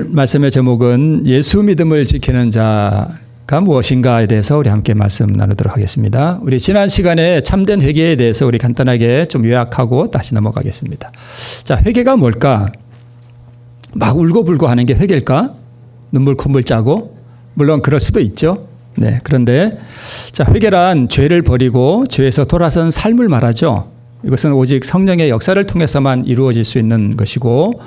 말씀의 제목은 예수 믿음을 지키는 자가 무엇인가에 대해서 우리 함께 말씀 나누도록 하겠습니다. 우리 지난 시간에 참된 회개에 대해서 우리 간단하게 좀 요약하고 다시 넘어가겠습니다. 자, 회개가 뭘까? 막 울고불고 하는 게 회개일까? 눈물 콧물 짜고? 물론 그럴 수도 있죠. 네, 그런데 자, 회개란 죄를 버리고 죄에서 돌아선 삶을 말하죠. 이것은 오직 성령의 역사를 통해서만 이루어질 수 있는 것이고,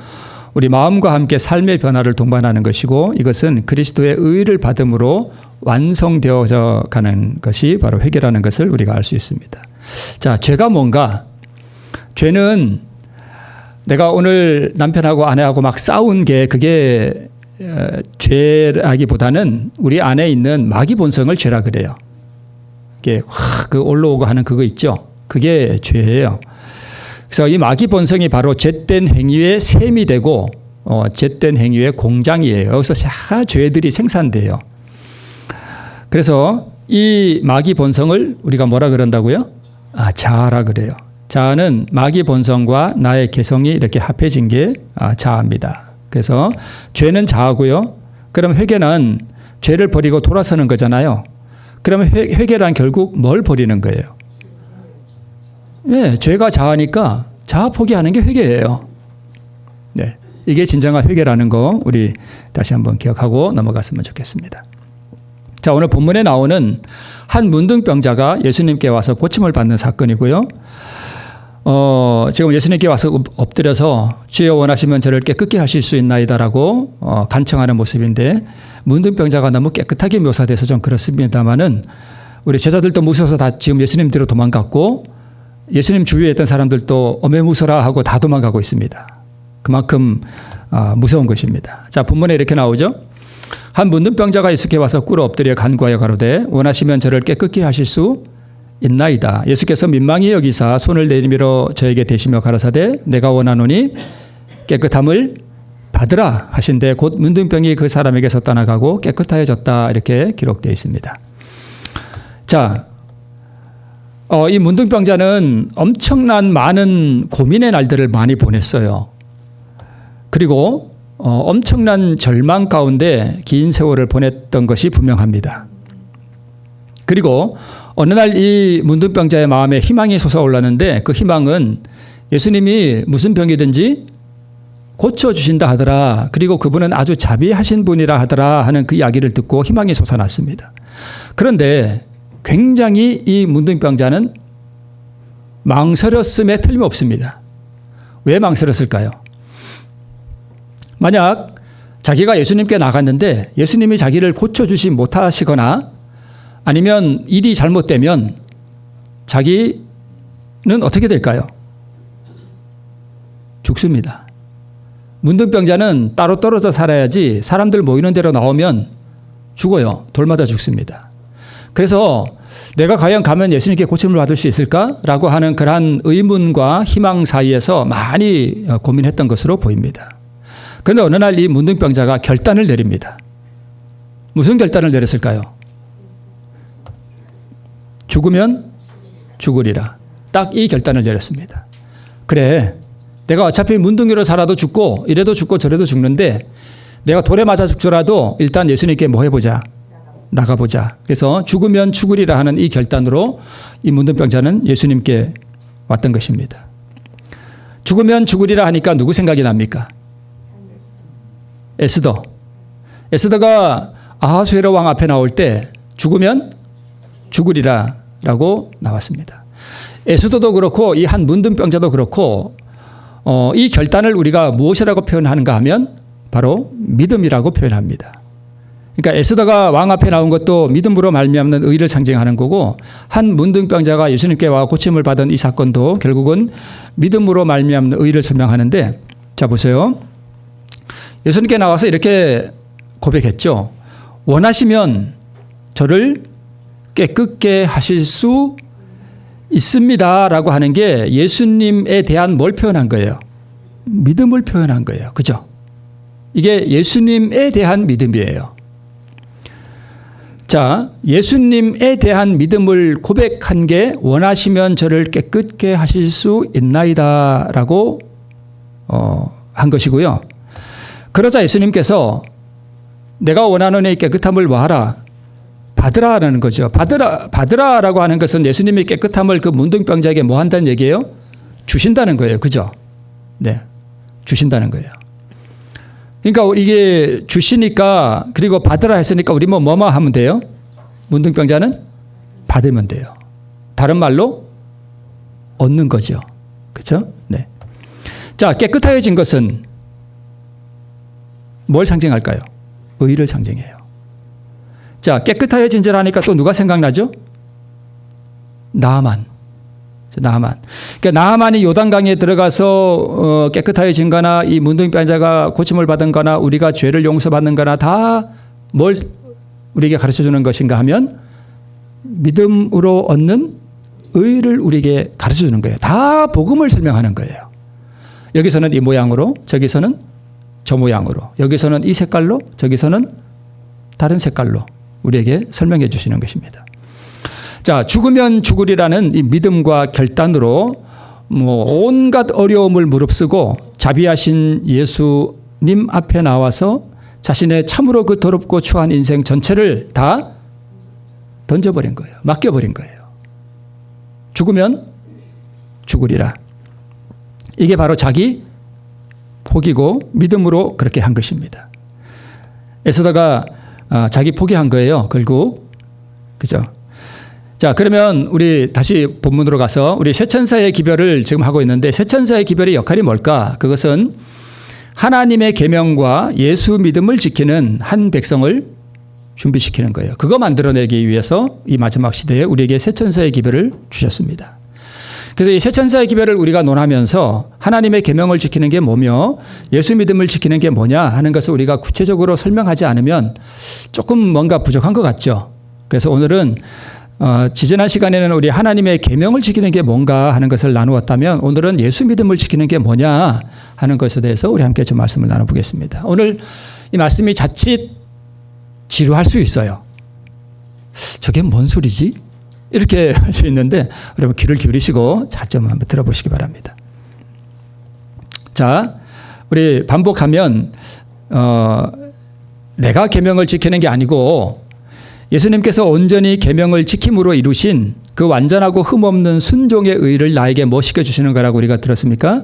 우리 마음과 함께 삶의 변화를 동반하는 것이고, 이것은 그리스도의 의를 받음으로 완성되어져 가는 것이 바로 회개라는 것을 우리가 알 수 있습니다. 자, 죄가 뭔가? 죄는 내가 오늘 남편하고 아내하고 막 싸운 게 그게 죄라기보다는 우리 안에 있는 마귀 본성을 죄라 그래요. 이게 확 그 올라오고 하는 그거 있죠. 그게 죄예요. 그래서 이 마귀 본성이 바로 죄된 행위의 셈이 되고 죄된 행위의 공장이에요. 여기서 다 죄들이 생산돼요. 그래서 이 마귀 본성을 우리가 뭐라 그런다고요? 자아라 그래요. 자아는 마귀 본성과 나의 개성이 이렇게 합해진 게 자아입니다. 그래서 죄는 자아고요. 그럼 회개는 죄를 버리고 돌아서는 거잖아요. 그러면 회개란 결국 뭘 버리는 거예요? 네, 죄가 자아니까 자아 포기하는 게 회개예요. 네, 이게 진정한 회개라는 거 우리 다시 한번 기억하고 넘어갔으면 좋겠습니다. 자, 오늘 본문에 나오는 한 문둥병자가 예수님께 와서 고침을 받는 사건이고요. 지금 예수님께 와서 엎드려서 주여 원하시면 저를 깨끗게 하실 수 있나이다라고 간청하는 모습인데, 문둥병자가 너무 깨끗하게 묘사돼서 좀 그렇습니다만은 우리 제자들도 무서워서 다 지금 예수님 뒤로 도망갔고, 예수님 주위에 있던 사람들도 어메무서라 하고 다 도망가고 있습니다. 그만큼 무서운 것입니다. 자, 본문에 이렇게 나오죠. 한 문둥병자가 예수께 와서 꿇어 엎드려 간구하여 가로되 원하시면 저를 깨끗게 하실 수 있나이다. 예수께서 민망히 여기사 손을 내밀어 저에게 대시며 가라사대 내가 원하노니 깨끗함을 받으라 하신데 곧 문둥병이 그 사람에게서 떠나가고 깨끗하여졌다, 이렇게 기록되어 있습니다. 자, 이 문둥병자는 엄청난 많은 고민의 날들을 많이 보냈어요. 그리고 엄청난 절망 가운데 긴 세월을 보냈던 것이 분명합니다. 그리고 어느 날 이 문둥병자의 마음에 희망이 솟아올랐는데, 그 희망은 예수님이 무슨 병이든지 고쳐주신다 하더라, 그리고 그분은 아주 자비하신 분이라 하더라 하는 그 이야기를 듣고 희망이 솟아났습니다. 그런데 굉장히 이 문둥병자는 망설였음에 틀림없습니다. 왜 망설였을까요? 만약 자기가 예수님께 나갔는데 예수님이 자기를 고쳐주지 못하시거나 아니면 일이 잘못되면 자기는 어떻게 될까요? 죽습니다. 문둥병자는 따로 떨어져 살아야지 사람들 모이는 데로 나오면 죽어요. 돌마다 죽습니다. 그래서 내가 과연 가면 예수님께 고침을 받을 수 있을까라고 하는 그러한 의문과 희망 사이에서 많이 고민했던 것으로 보입니다. 그런데 어느 날 이 문둥병자가 결단을 내립니다. 무슨 결단을 내렸을까요? 죽으면 죽으리라. 딱 이 결단을 내렸습니다. 그래, 내가 어차피 문둥이로 살아도 죽고 이래도 죽고 저래도 죽는데 내가 돌에 맞아 죽더라도 일단 예수님께 뭐 해보자? 나가보자. 그래서 죽으면 죽으리라 하는 이 결단으로 이 문둥병자는 예수님께 왔던 것입니다. 죽으면 죽으리라 하니까 누구 생각이 납니까? 에스더. 에스더가 아하수에로 왕 앞에 나올 때 죽으면 죽으리라 라고 나왔습니다. 에스더도 그렇고 이 한 문둥병자도 그렇고 이 결단을 우리가 무엇이라고 표현하는가 하면 바로 믿음이라고 표현합니다. 그러니까 에스더가 왕 앞에 나온 것도 믿음으로 말미암는 의를 상징하는 거고, 한 문둥병자가 예수님께 와 고침을 받은 이 사건도 결국은 믿음으로 말미암는 의를 설명하는데, 자 보세요. 예수님께 나와서 이렇게 고백했죠. 원하시면 저를 깨끗게 하실 수 있습니다 라고 하는 게 예수님에 대한 뭘 표현한 거예요? 믿음을 표현한 거예요. 그죠? 이게 예수님에 대한 믿음이에요. 자, 예수님에 대한 믿음을 고백한 게 원하시면 저를 깨끗게 하실 수 있나이다 라고 한 것이고요. 그러자 예수님께서 내가 원하는 이 깨끗함을 뭐하라? 받으라라는 거죠. 받으라라고 하는 것은 예수님이 깨끗함을 그 문둥병자에게 뭐 한다는 얘기예요? 주신다는 거예요. 그죠? 네. 주신다는 거예요. 그러니까 이게 주시니까 그리고 받으라 했으니까 우리 뭐만 하면 돼요? 문둥병자는 받으면 돼요. 다른 말로 얻는 거죠. 그렇죠? 네. 자, 깨끗해진 것은 뭘 상징할까요? 의를 상징해요. 자, 깨끗해진 줄 아니까 또 누가 생각나죠? 나아만. 그러니까 나아만이 요단강에 들어가서 깨끗해진 거나 이 문둥병자가 고침을 받은 거나 우리가 죄를 용서받는 거나 다 뭘 우리에게 가르쳐 주는 것인가 하면 믿음으로 얻는 의를 우리에게 가르쳐 주는 거예요. 다 복음을 설명하는 거예요. 여기서는 이 모양으로, 저기서는 저 모양으로, 여기서는 이 색깔로, 저기서는 다른 색깔로 우리에게 설명해 주시는 것입니다. 자, 죽으면 죽으리라는 이 믿음과 결단으로 온갖 어려움을 무릅쓰고 자비하신 예수님 앞에 나와서 자신의 참으로 그 더럽고 추한 인생 전체를 다 던져버린 거예요. 맡겨버린 거예요. 죽으면 죽으리라. 이게 바로 자기 포기고 믿음으로 그렇게 한 것입니다. 에스더가 자기 포기한 거예요. 결국. 그죠? 자, 그러면 우리 다시 본문으로 가서 우리 세천사의 기별을 지금 하고 있는데 세천사의 기별의 역할이 뭘까? 그것은 하나님의 계명과 예수 믿음을 지키는 한 백성을 준비시키는 거예요. 그거 만들어내기 위해서 이 마지막 시대에 우리에게 세천사의 기별을 주셨습니다. 그래서 이 세천사의 기별을 우리가 논하면서 하나님의 계명을 지키는 게 뭐며 예수 믿음을 지키는 게 뭐냐 하는 것을 우리가 구체적으로 설명하지 않으면 조금 뭔가 부족한 것 같죠. 그래서 오늘은 지지난 시간에는 우리 하나님의 계명을 지키는 게 뭔가 하는 것을 나누었다면 오늘은 예수 믿음을 지키는 게 뭐냐 하는 것에 대해서 우리 함께 좀 말씀을 나눠보겠습니다. 오늘 이 말씀이 자칫 지루할 수 있어요. 저게 뭔 소리지? 이렇게 할 수 있는데 여러분 귀를 기울이시고 잘 좀 한번 들어보시기 바랍니다. 자, 우리 반복하면 내가 계명을 지키는 게 아니고 예수님께서 온전히 계명을 지킴으로 이루신 그 완전하고 흠없는 순종의 의를 나에게 뭐 시켜주시는 거라고 우리가 들었습니까?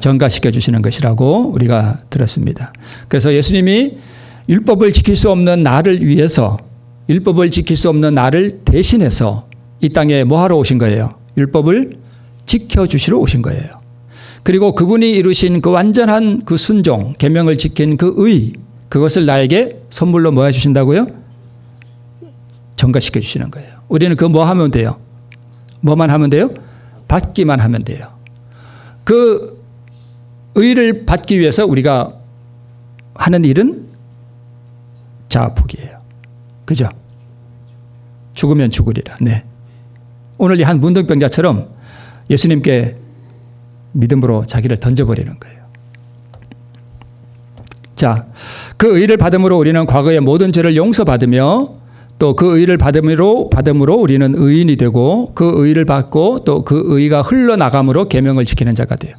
전가시켜 주시는 것이라고 우리가 들었습니다. 그래서 예수님이 율법을 지킬 수 없는 나를 위해서 율법을 지킬 수 없는 나를 대신해서 이 땅에 뭐 하러 오신 거예요? 율법을 지켜주시러 오신 거예요. 그리고 그분이 이루신 그 완전한 그 순종, 계명을 지킨 그 의, 그것을 나에게 선물로 뭐 해주신다고요? 전가시켜 주시는 거예요. 우리는 그거 뭐 하면 돼요? 뭐만 하면 돼요? 받기만 하면 돼요. 그 의를 받기 위해서 우리가 하는 일은 자아포기예요. 그죠? 죽으면 죽으리라. 네. 오늘 이 한 문둥병자처럼 예수님께 믿음으로 자기를 던져버리는 거예요. 자, 그 의를 받음으로 우리는 과거의 모든 죄를 용서받으며 또 그 의를 받음으로 우리는 의인이 되고 그 의를 받고 또 그 의가 흘러나감으로 계명을 지키는 자가 돼요.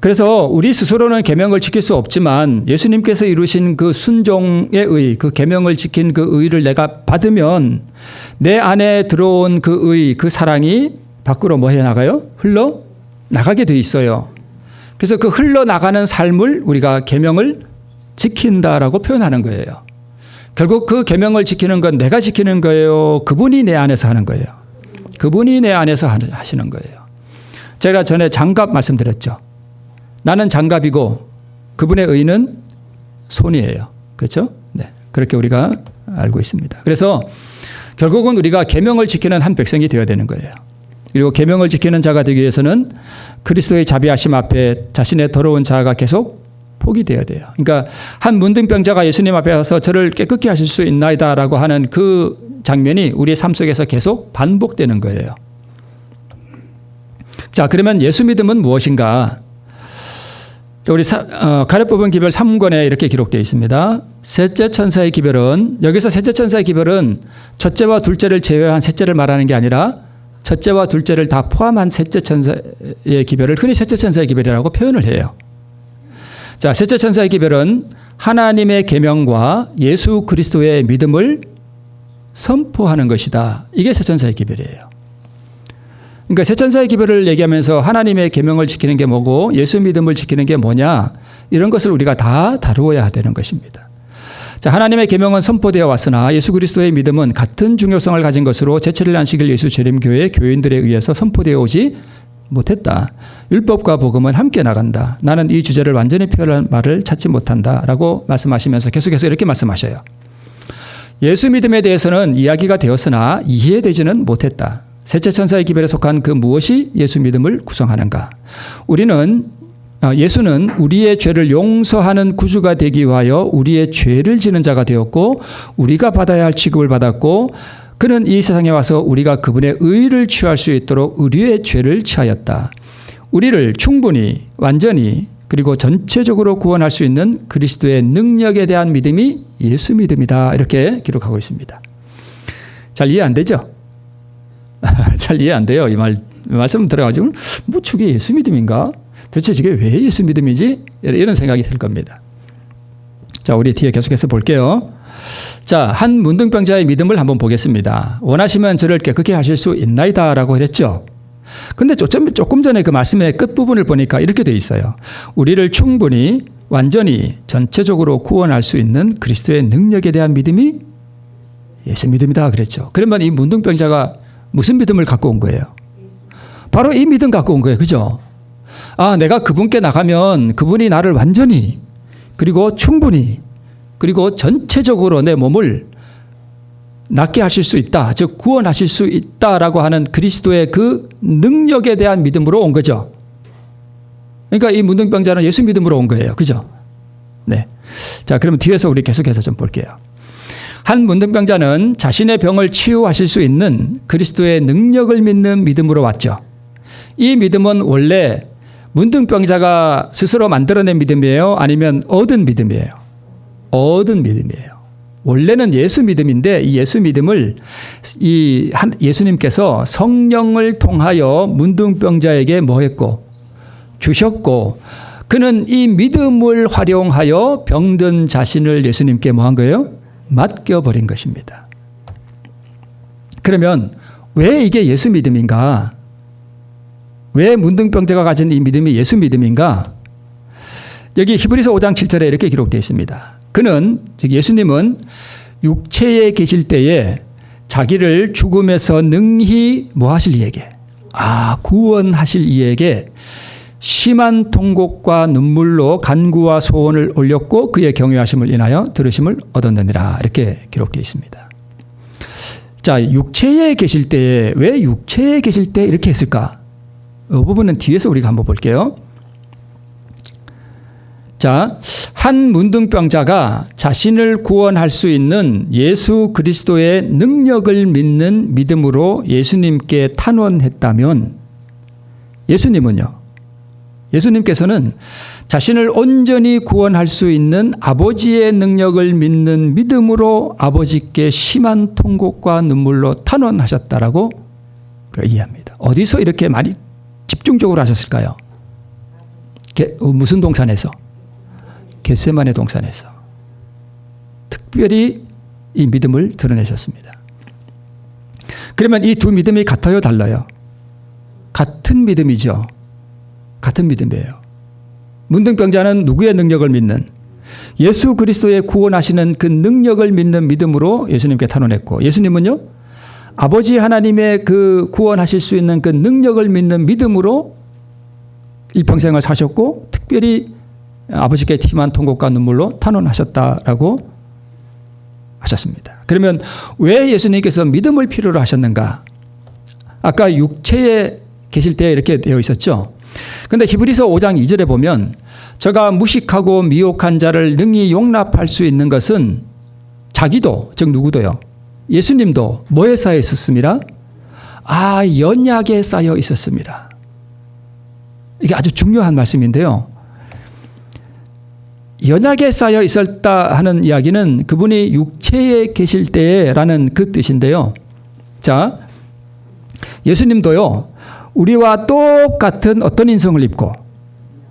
그래서 우리 스스로는 계명을 지킬 수 없지만 예수님께서 이루신 그 순종의 의, 그 계명을 지킨 그 의를 내가 받으면 내 안에 들어온 그 의, 그 사랑이 밖으로 뭐 해 나가요? 흘러나가게 돼 있어요. 그래서 그 흘러나가는 삶을 우리가 계명을 지킨다라고 표현하는 거예요. 결국 그 계명을 지키는 건 내가 지키는 거예요? 그분이 내 안에서 하는 거예요? 그분이 내 안에서 하시는 거예요. 제가 전에 장갑 말씀드렸죠. 나는 장갑이고 그분의 의는 손이에요. 그렇죠? 네. 그렇게 우리가 알고 있습니다. 그래서 결국은 우리가 계명을 지키는 한 백성이 되어야 되는 거예요. 그리고 계명을 지키는 자가 되기 위해서는 그리스도의 자비하심 앞에 자신의 더러운 자아가 계속 포기되어야 돼요. 그러니까 한 문둥병자가 예수님 앞에 와서 저를 깨끗게 하실 수 있나이다라고 하는 그 장면이 우리의 삶 속에서 계속 반복되는 거예요. 자, 그러면 예수 믿음은 무엇인가? 우리 가르법은 기별 3권에 이렇게 기록되어 있습니다. 셋째 천사의 기별은, 여기서 셋째 천사의 기별은 첫째와 둘째를 제외한 셋째를 말하는 게 아니라 첫째와 둘째를 다 포함한 셋째 천사의 기별을 흔히 셋째 천사의 기별이라고 표현을 해요. 자, 셋째 천사의 기별은 하나님의 계명과 예수 그리스도의 믿음을 선포하는 것이다. 이게 셋째 천사의 기별이에요. 그러니까 셋째 천사의 기별을 얘기하면서 하나님의 계명을 지키는 게 뭐고 예수 믿음을 지키는 게 뭐냐, 이런 것을 우리가 다 다루어야 되는 것입니다. 자, 하나님의 계명은 선포되어 왔으나 예수 그리스도의 믿음은 같은 중요성을 가진 것으로 제7일 안식일 예수 재림교회 교인들에 의해서 선포되어 오지 못했다. 율법과 복음은 함께 나간다. 나는 이 주제를 완전히 표현할 말을 찾지 못한다. 라고 말씀하시면서 계속해서 이렇게 말씀하셔요. 예수 믿음에 대해서는 이야기가 되었으나 이해되지는 못했다. 셋째 천사의 기별에 속한 그 무엇이 예수 믿음을 구성하는가? 예수는 우리의 죄를 용서하는 구주가 되기 위하여 우리의 죄를 지는 자가 되었고 우리가 받아야 할 취급을 받았고 그는 이 세상에 와서 우리가 그분의 의를 취할 수 있도록 우리의 죄를 취하였다. 우리를 충분히 완전히 그리고 전체적으로 구원할 수 있는 그리스도의 능력에 대한 믿음이 예수 믿음이다. 이렇게 기록하고 있습니다. 잘 이해 안 되죠? 잘 이해 안 돼요. 이 말씀 들어가지고 뭐 저게 예수 믿음인가? 도대체 저게 왜 예수 믿음이지? 이런 생각이 들 겁니다. 자, 우리 뒤에 계속해서 볼게요. 자, 한 문둥병자의 믿음을 한번 보겠습니다. 원하시면 저를 깨끗게 하실 수 있나이다 라고 했죠. 근데 조금 전에 그 말씀의 끝부분을 보니까 이렇게 돼 있어요. 우리를 충분히 완전히 전체적으로 구원할 수 있는 그리스도의 능력에 대한 믿음이 예수 믿음이다 그랬죠. 그러면 이 문둥병자가 무슨 믿음을 갖고 온 거예요? 바로 이 믿음 갖고 온 거예요. 그죠? 아, 내가 그분께 나가면 그분이 나를 완전히 그리고 충분히 그리고 전체적으로 내 몸을 낫게 하실 수 있다. 즉 구원하실 수 있다라고 하는 그리스도의 그 능력에 대한 믿음으로 온 거죠. 그러니까 이 문둥병자는 예수 믿음으로 온 거예요. 그죠? 네. 자, 그러면 뒤에서 우리 계속해서 좀 볼게요. 한 문둥병자는 자신의 병을 치유하실 수 있는 그리스도의 능력을 믿는 믿음으로 왔죠. 이 믿음은 원래 문둥병자가 스스로 만들어낸 믿음이에요? 아니면 얻은 믿음이에요? 얻은 믿음이에요. 원래는 예수 믿음인데 이 예수 믿음을 예수님께서 성령을 통하여 문둥병자에게 뭐 했고? 주셨고 그는 이 믿음을 활용하여 병든 자신을 예수님께 뭐 한 거예요? 맡겨버린 것입니다. 그러면 왜 이게 예수 믿음인가? 왜 문둥병자가 가진 이 믿음이 예수 믿음인가? 여기 히브리서 5장 7절에 이렇게 기록되어 있습니다. 그는, 즉 예수님은 육체에 계실 때에 자기를 죽음에서 능히 뭐 하실 이에게? 구원하실 이에게 심한 통곡과 눈물로 간구와 소원을 올렸고 그의 경외하심을 인하여 들으심을 얻었느니라. 이렇게 기록되어 있습니다. 자, 육체에 계실 때에 왜 육체에 계실 때 이렇게 했을까? 이 부분은 뒤에서 우리가 한번 볼게요. 자, 한 문둥병자가 자신을 구원할 수 있는 예수 그리스도의 능력을 믿는 믿음으로 예수님께 탄원했다면 예수님께서는 자신을 온전히 구원할 수 있는 아버지의 능력을 믿는 믿음으로 아버지께 심한 통곡과 눈물로 탄원하셨다라고 이해합니다. 어디서 이렇게 많이 집중적으로 하셨을까요? 무슨 동산에서? 겟세마네 동산에서 특별히 이 믿음을 드러내셨습니다. 그러면 이 두 믿음이 같아요, 달라요? 같은 믿음이죠. 같은 믿음이에요. 문둥병자는 누구의 능력을 믿는? 예수 그리스도의 구원하시는 그 능력을 믿는 믿음으로 예수님께 탄원했고, 예수님은요, 아버지 하나님의 그 구원하실 수 있는 그 능력을 믿는 믿음으로 일평생을 사셨고, 특별히 아버지께 심한 통곡과 눈물로 탄원하셨다라고 하셨습니다. 그러면 왜 예수님께서 믿음을 필요로 하셨는가? 아까 육체에 계실 때 이렇게 되어 있었죠. 그런데 히브리서 5장 2절에 보면 저가 무식하고 미혹한 자를 능히 용납할 수 있는 것은 자기도, 즉 누구도요? 예수님도 뭐에 쌓여 있었습니다? 연약에 쌓여 있었습니다. 이게 아주 중요한 말씀인데요. 연약에 쌓여 있었다 하는 이야기는 그분이 육체에 계실 때라는 그 뜻인데요. 자, 예수님도요, 우리와 똑같은 어떤 인성을 입고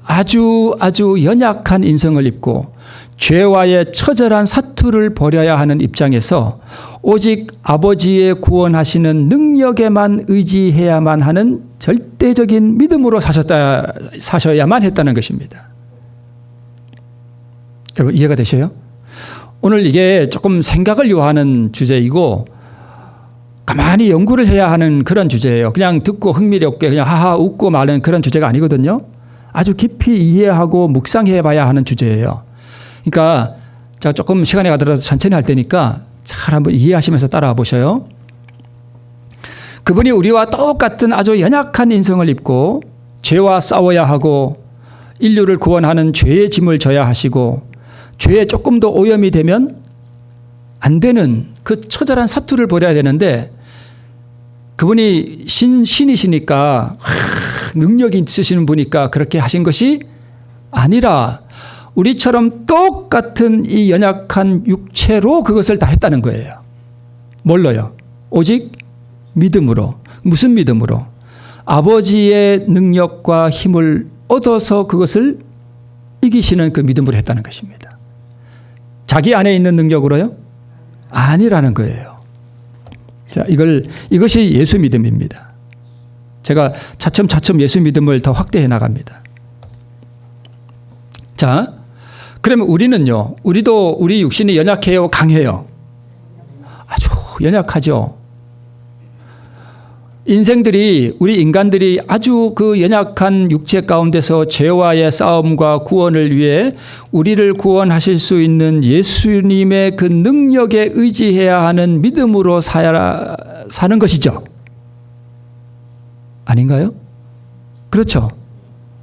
아주 연약한 인성을 입고 죄와의 처절한 사투를 벌여야 하는 입장에서 오직 아버지의 구원하시는 능력에만 의지해야만 하는 절대적인 믿음으로 사셔야만 했다는 것입니다. 여러분 이해가 되셔요? 오늘 이게 조금 생각을 요하는 주제이고 가만히 연구를 해야 하는 그런 주제예요. 그냥 듣고 흥미롭게 그냥 하하 웃고 마는 그런 주제가 아니거든요. 아주 깊이 이해하고 묵상해 봐야 하는 주제예요. 그러니까 제가 조금 시간이 가더라도 천천히 할 테니까 잘 한번 이해하시면서 따라와 보셔요. 그분이 우리와 똑같은 아주 연약한 인성을 입고 죄와 싸워야 하고 인류를 구원하는 죄의 짐을 져야 하시고 죄에 조금 더 오염이 되면 안 되는 그 처절한 사투를 벌여야 되는데 그분이 신이시니까 능력이 있으시는 분이니까 그렇게 하신 것이 아니라 우리처럼 똑같은 이 연약한 육체로 그것을 다 했다는 거예요. 뭘로요? 오직 믿음으로. 무슨 믿음으로? 아버지의 능력과 힘을 얻어서 그것을 이기시는 그 믿음으로 했다는 것입니다. 자기 안에 있는 능력으로요? 아니라는 거예요. 자, 이것이 예수 믿음입니다. 제가 차츰 예수 믿음을 더 확대해 나갑니다. 자, 그러면 우리는요, 우리 육신이 연약해요, 강해요? 아주 연약하죠. 우리 인간들이 아주 그 연약한 육체 가운데서 죄와의 싸움과 구원을 위해 우리를 구원하실 수 있는 예수님의 그 능력에 의지해야 하는 믿음으로 사는 것이죠. 아닌가요? 그렇죠.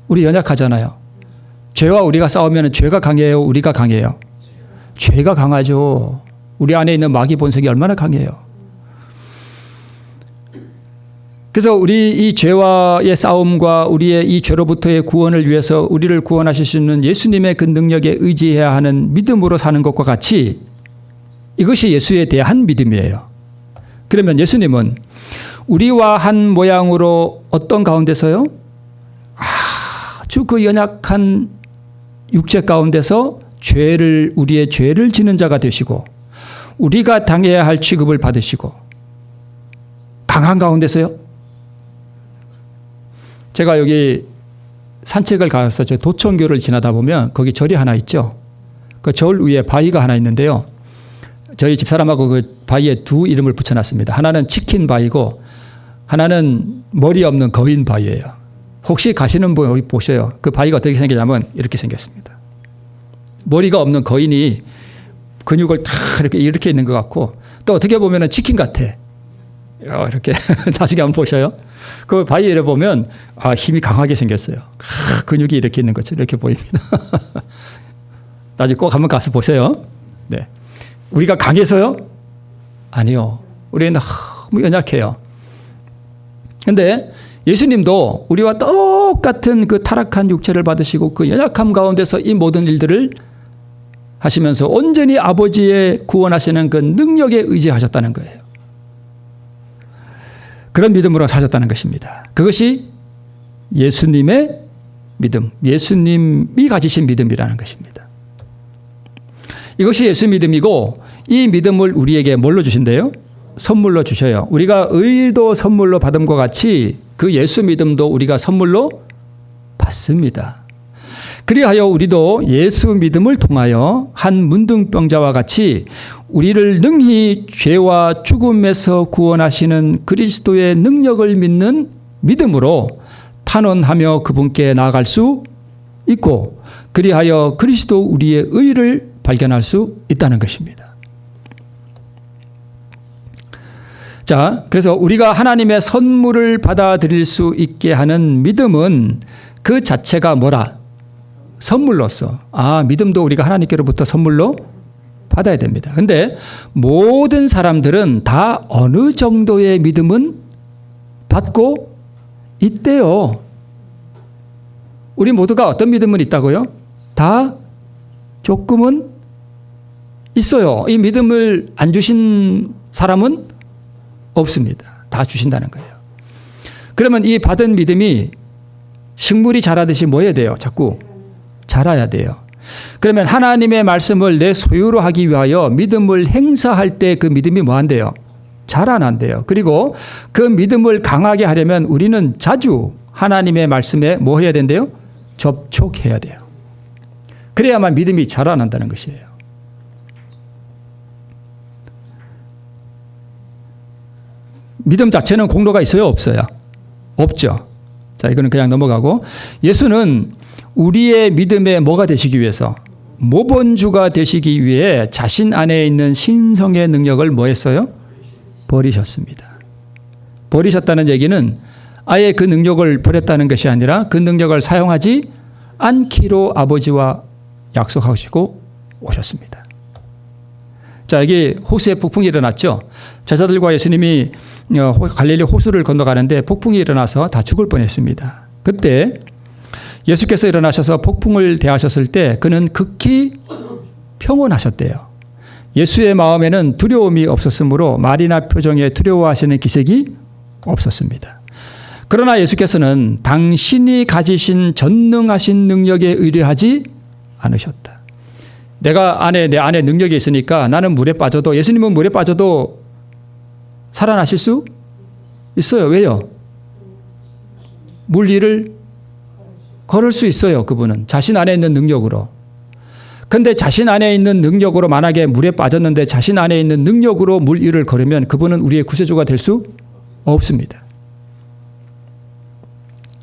우리 연약하잖아요. 죄와 우리가 싸우면 죄가 강해요, 우리가 강해요? 죄가 강하죠. 우리 안에 있는 마귀 본성이 얼마나 강해요. 그래서 우리 이 죄와의 싸움과 우리의 이 죄로부터의 구원을 위해서 우리를 구원하실 수 있는 예수님의 그 능력에 의지해야 하는 믿음으로 사는 것과 같이 이것이 예수에 대한 믿음이에요. 그러면 우리와 한 모양으로 어떤 가운데서요? 아주 그 연약한 육체 가운데서 우리의 죄를 지는 자가 되시고 우리가 당해야 할 취급을 받으시고 강한 가운데서요? 제가 여기 산책을 가서 도천교를 지나다 보면 거기 절이 하나 있죠. 그 절 위에 바위가 하나 있는데요. 저희 집사람하고 그 바위에 두 이름을 붙여놨습니다. 하나는 치킨 바위고 하나는 머리 없는 거인 바위예요. 혹시 가시는 분 보셔요. 그 바위가 어떻게 생기냐면 이렇게 생겼습니다. 머리가 없는 거인이 근육을 다 이렇게 있는 것 같고 또 어떻게 보면 치킨 같아. 이렇게 나중에 한번 보셔요. 그 바위를 보면 힘이 강하게 생겼어요. 근육이 이렇게 있는 것처럼 이렇게 보입니다. 나중에 꼭 한번 가서 보세요. 네. 우리가 강해서요? 아니요. 우리는 너무 연약해요. 그런데 예수님도 우리와 똑같은 그 타락한 육체를 받으시고 그 연약함 가운데서 이 모든 일들을 하시면서 온전히 아버지의 구원하시는 그 능력에 의지하셨다는 거예요. 그런 믿음으로 사셨다는 것입니다. 그것이 예수님의 믿음, 예수님이 가지신 믿음이라는 것입니다. 이것이 예수 믿음이고 이 믿음을 우리에게 뭘로 주신대요? 선물로 주셔요. 우리가 의도 선물로 받음과 같이 그 예수 믿음도 우리가 선물로 받습니다. 그리하여 우리도 예수 믿음을 통하여 한 문둥병자와 같이 우리를 능히 죄와 죽음에서 구원하시는 그리스도의 능력을 믿는 믿음으로 탄원하며 그분께 나아갈 수 있고 그리하여 그리스도 우리의 의를 발견할 수 있다는 것입니다. 자, 그래서 우리가 하나님의 선물을 받아들일 수 있게 하는 믿음은 그 자체가 뭐라? 선물로서. 믿음도 우리가 하나님께로부터 선물로 받아야 됩니다. 그런데 모든 사람들은 다 어느 정도의 믿음은 받고 있대요. 우리 모두가 어떤 믿음은 있다고요? 다 조금은 있어요. 이 믿음을 안 주신 사람은 없습니다. 다 주신다는 거예요. 그러면 이 받은 믿음이 식물이 자라듯이 뭐 해야 돼요? 자꾸 자라야 돼요. 그러면 하나님의 말씀을 내 소유로 하기 위하여 믿음을 행사할 때 그 믿음이 뭐 한대요? 자라난대요. 그리고 그 믿음을 강하게 하려면 우리는 자주 하나님의 말씀에 뭐 해야 된대요? 접촉해야 돼요. 그래야만 믿음이 자라난다는 것이에요. 믿음 자체는 공로가 있어요? 없어요? 없죠. 자, 이거는 그냥 넘어가고, 예수는 우리의 믿음에 뭐가 되시기 위해서, 모본주가 되시기 위해 자신 안에 있는 신성의 능력을 뭐 했어요? 버리셨습니다. 버리셨다는 얘기는 아예 그 능력을 버렸다는 것이 아니라 그 능력을 사용하지 않기로 아버지와 약속하시고 오셨습니다. 자, 여기 호수에 폭풍이 일어났죠. 제자들과 예수님이 갈릴리 호수를 건너가는데 폭풍이 일어나서 다 죽을 뻔했습니다. 그때 예수께서 일어나셔서 폭풍을 대하셨을 때 그는 극히 평온하셨대요. 예수의 마음에는 두려움이 없었으므로 말이나 표정에 두려워하시는 기색이 없었습니다. 그러나 예수께서는 당신이 가지신 전능하신 능력에 의뢰하지 않으셨다. 내 안에 능력이 있으니까 나는 물에 빠져도, 예수님은 물에 빠져도 살아나실 수 있어요. 왜요? 물 위를 걸을 수 있어요. 그분은 자신 안에 있는 능력으로. 근데 자신 안에 있는 능력으로 만약에 물에 빠졌는데 자신 안에 있는 능력으로 물 위를 걸으면 그분은 우리의 구세주가 될 수 없습니다.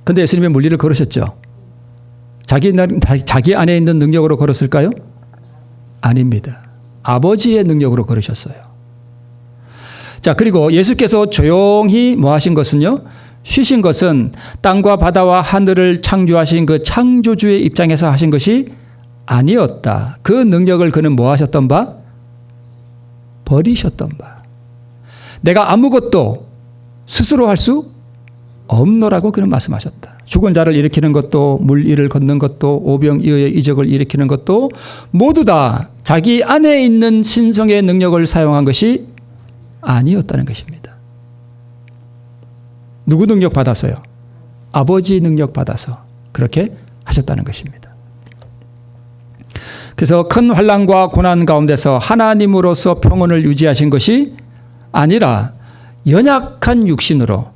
근데 예수님이 물 위를 걸으셨죠. 자기 안에 있는 능력으로 걸었을까요? 아닙니다. 아버지의 능력으로 걸으셨어요. 자, 그리고 예수께서 조용히 뭐 하신 것은요? 쉬신 것은 땅과 바다와 하늘을 창조하신 그 창조주의 입장에서 하신 것이 아니었다. 그 능력을 그는 뭐 하셨던 바? 버리셨던 바. 내가 아무것도 스스로 할 수 없노라고 그는 말씀하셨다. 죽은 자를 일으키는 것도, 물 위를 걷는 것도, 오병이어의 이적을 일으키는 것도 모두 다 자기 안에 있는 신성의 능력을 사용한 것이 아니었다는 것입니다. 누구 능력 받아서요? 아버지 능력 받아서 그렇게 하셨다는 것입니다. 그래서 큰 환난과 고난 가운데서 하나님으로서 평온을 유지하신 것이 아니라 연약한 육신으로,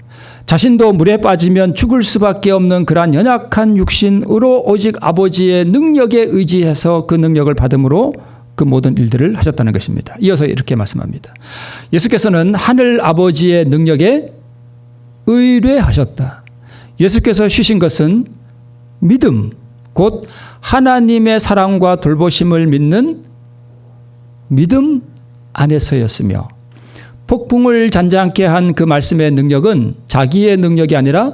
자신도 물에 빠지면 죽을 수밖에 없는 그러한 연약한 육신으로 오직 아버지의 능력에 의지해서 그 능력을 받음으로 그 모든 일들을 하셨다는 것입니다. 이어서 이렇게 말씀합니다. 예수께서는 하늘 아버지의 능력에 의뢰하셨다. 예수께서 쉬신 것은 믿음, 곧 하나님의 사랑과 돌보심을 믿는 믿음 안에서였으며, 폭풍을 잔잔케 한 그 말씀의 능력은 자기의 능력이 아니라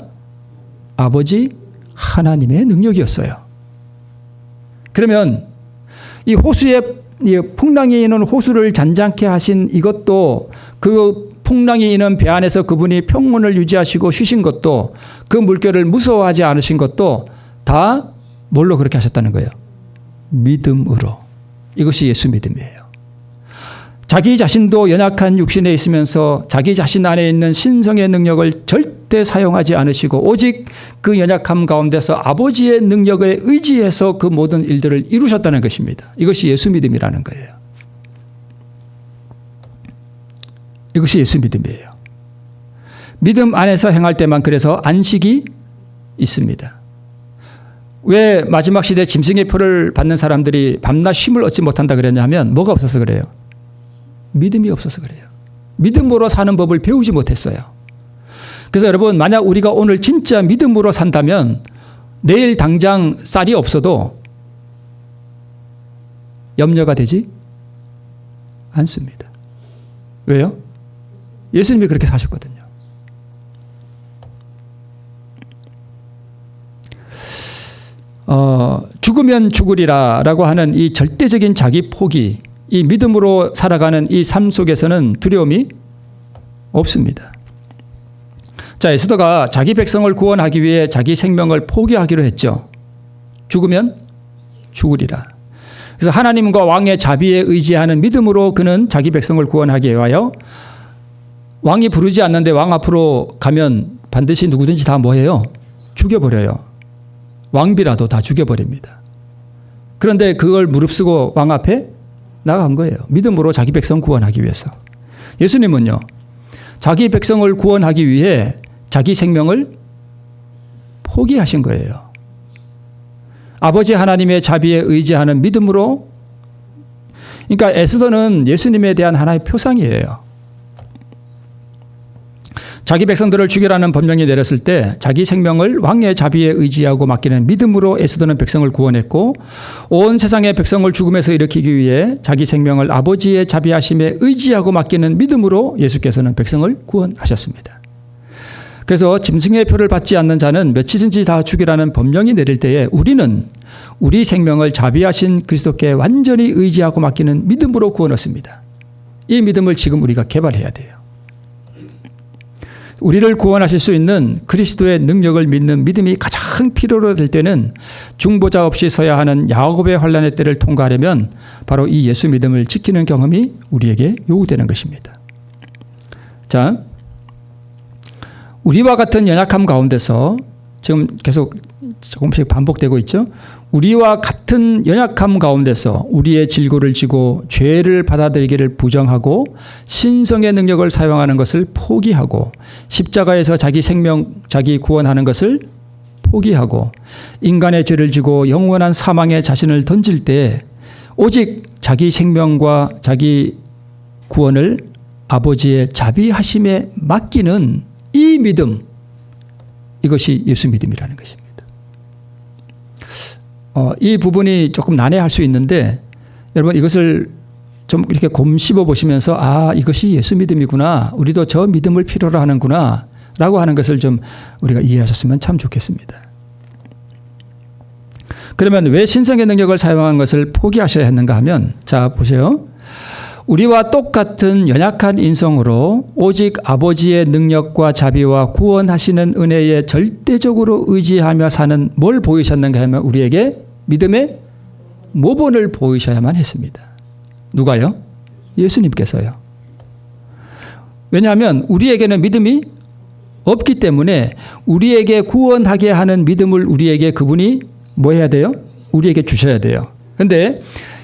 아버지 하나님의 능력이었어요. 그러면 이 호수에 풍랑이 있는 호수를 잔잔케 하신 이것도, 그 풍랑이 있는 배 안에서 그분이 평온을 유지하시고 쉬신 것도, 그 물결을 무서워하지 않으신 것도 다 뭘로 그렇게 하셨다는 거예요? 믿음으로. 이것이 예수 믿음이에요. 자기 자신도 연약한 육신에 있으면서 자기 자신 안에 있는 신성의 능력을 절대 사용하지 않으시고 오직 그 연약함 가운데서 아버지의 능력에 의지해서 그 모든 일들을 이루셨다는 것입니다. 이것이 예수 믿음이라는 거예요. 이것이 예수 믿음이에요. 믿음 안에서 행할 때만 그래서 안식이 있습니다. 왜 마지막 시대 짐승의 표를 받는 사람들이 밤낮 쉼을 얻지 못한다 그랬냐 하면 뭐가 없어서 그래요? 믿음이 없어서 그래요. 믿음으로 사는 법을 배우지 못했어요. 그래서 여러분, 만약 우리가 오늘 진짜 믿음으로 산다면 내일 당장 쌀이 없어도 염려가 되지 않습니다. 왜요? 예수님이 그렇게 사셨거든요. 죽으면 죽으리라라고 하는 이 절대적인 자기 포기, 이 믿음으로 살아가는 이 삶 속에서는 두려움이 없습니다. 자, 에스더가 자기 백성을 구원하기 위해 자기 생명을 포기하기로 했죠. 죽으면 죽으리라. 그래서 하나님과 왕의 자비에 의지하는 믿음으로 그는 자기 백성을 구원하기 위하여, 왕이 부르지 않는데 왕 앞으로 가면 반드시 누구든지 다 뭐해요? 죽여버려요. 왕비라도 다 죽여버립니다. 그런데 그걸 무릅쓰고 왕 앞에 나간 거예요. 믿음으로 자기 백성 구원하기 위해서. 예수님은요, 자기 백성을 구원하기 위해 자기 생명을 포기하신 거예요. 아버지 하나님의 자비에 의지하는 믿음으로. 그러니까 에스더는 예수님에 대한 하나의 표상이에요. 자기 백성들을 죽이라는 법령이 내렸을 때 자기 생명을 왕의 자비에 의지하고 맡기는 믿음으로 에스더는 백성을 구원했고, 온 세상의 백성을 죽음에서 일으키기 위해 자기 생명을 아버지의 자비하심에 의지하고 맡기는 믿음으로 예수께서는 백성을 구원하셨습니다. 그래서 짐승의 표를 받지 않는 자는 며칠든지 다 죽이라는 법령이 내릴 때에 우리는 우리 생명을 자비하신 그리스도께 완전히 의지하고 맡기는 믿음으로 구원 얻습니다. 이 믿음을 지금 우리가 개발해야 돼요. 우리를 구원하실 수 있는 그리스도의 능력을 믿는 믿음이 가장 필요로 될 때는 중보자 없이 서야 하는 야곱의 환난의 때를 통과하려면 바로 이 예수 믿음을 지키는 경험이 우리에게 요구되는 것입니다. 자, 우리와 같은 연약함 가운데서 지금 계속 조금씩 반복되고 있죠. 우리와 같은 연약함 가운데서 우리의 질고를 지고 죄를 받아들이기를 부정하고 신성의 능력을 사용하는 것을 포기하고 십자가에서 자기 생명, 자기 구원하는 것을 포기하고 인간의 죄를 지고 영원한 사망에 자신을 던질 때 오직 자기 생명과 자기 구원을 아버지의 자비하심에 맡기는 이 믿음, 이것이 예수 믿음이라는 것입니다. 이 부분이 조금 난해할 수 있는데 여러분 이것을 좀 이렇게 곰씹어 보시면서 이것이 예수 믿음이구나, 우리도 저 믿음을 필요로 하는구나 라고 하는 것을 좀 우리가 이해하셨으면 참 좋겠습니다. 그러면 왜 신성의 능력을 사용한 것을 포기하셔야 했는가 하면, 자 보세요. 우리와 똑같은 연약한 인성으로 오직 아버지의 능력과 자비와 구원하시는 은혜에 절대적으로 의지하며 사는 뭘 보이셨는가 하면 우리에게 믿음의 모본을 보이셔야만 했습니다. 누가요? 예수님께서요. 왜냐하면 우리에게는 믿음이 없기 때문에 우리에게 구원하게 하는 믿음을 우리에게 그분이 뭐 해야 돼요? 우리에게 주셔야 돼요. 그런데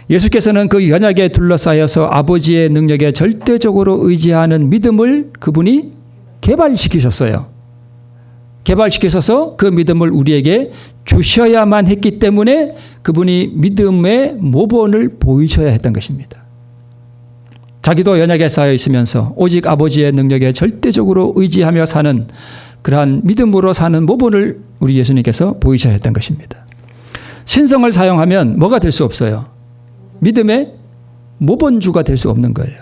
예수께서는 그 연약에 둘러싸여서 아버지의 능력에 절대적으로 의지하는 믿음을 그분이 개발시키셨어요. 개발시키셔서 그 믿음을 우리에게 주셔야만 했기 때문에 그분이 믿음의 모본을 보이셔야 했던 것입니다. 자기도 연약에 쌓여 있으면서 오직 아버지의 능력에 절대적으로 의지하며 사는 그러한 믿음으로 사는 모본을 우리 예수님께서 보이셔야 했던 것입니다. 신성을 사용하면 뭐가 될 수 없어요? 믿음의 모본주가 될 수 없는 거예요.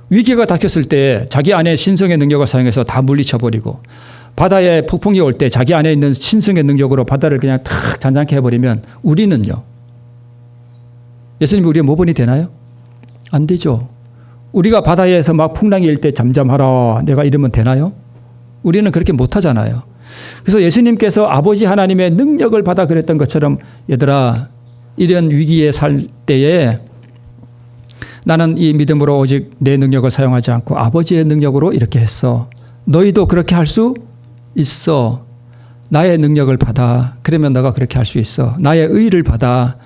위기가 닥쳤을 때 자기 안에 신성의 능력을 사용해서 다 물리쳐버리고, 바다에 폭풍이 올 때 자기 안에 있는 신성의 능력으로 바다를 그냥 탁 잔잔케 해버리면 우리는요, 예수님이 우리의 모본이 되나요? 안 되죠. 우리가 바다에서 막 풍랑이 일 때 잠잠하라 내가 이러면 되나요? 우리는 그렇게 못하잖아요. 그래서 예수님께서 아버지 하나님의 능력을 받아 그랬던 것처럼, 얘들아 이런 위기에 살 때에 나는 이 믿음으로 오직 내 능력을 사용하지 않고 아버지의 능력으로 이렇게 했어. 너희도 그렇게 할 수 있어. 나의 능력을 받아. 그러면 너가 그렇게 할 수 있어. 나의 의를 받아.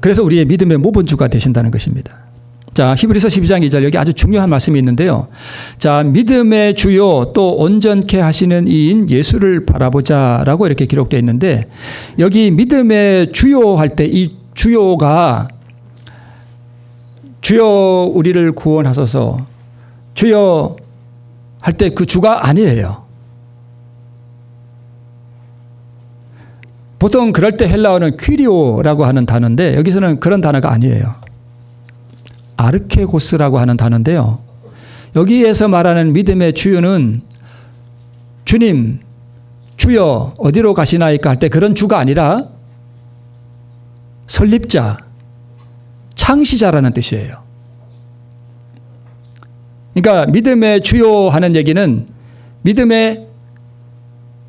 그래서 우리의 믿음의 모본주가 되신다는 것입니다. 자, 히브리서 12장 2절, 여기 아주 중요한 말씀이 있는데요. 자, 믿음의 주요 또 온전케 하시는 이인 예수를 바라보자라고 이렇게 기록되어 있는데, 여기 믿음의 주요 할 때 이 주요가 주여 우리를 구원하소서, 주여 할 때 그 주가 아니에요. 보통 그럴 때 헬라어는 퀴리오라고 하는 단어인데 여기서는 그런 단어가 아니에요. 아르케고스라고 하는 단어인데요. 여기에서 말하는 믿음의 주요는 주님, 주여 어디로 가시나이까 할 때 그런 주가 아니라 설립자, 창시자라는 뜻이에요. 그러니까 믿음의 주요 하는 얘기는 믿음의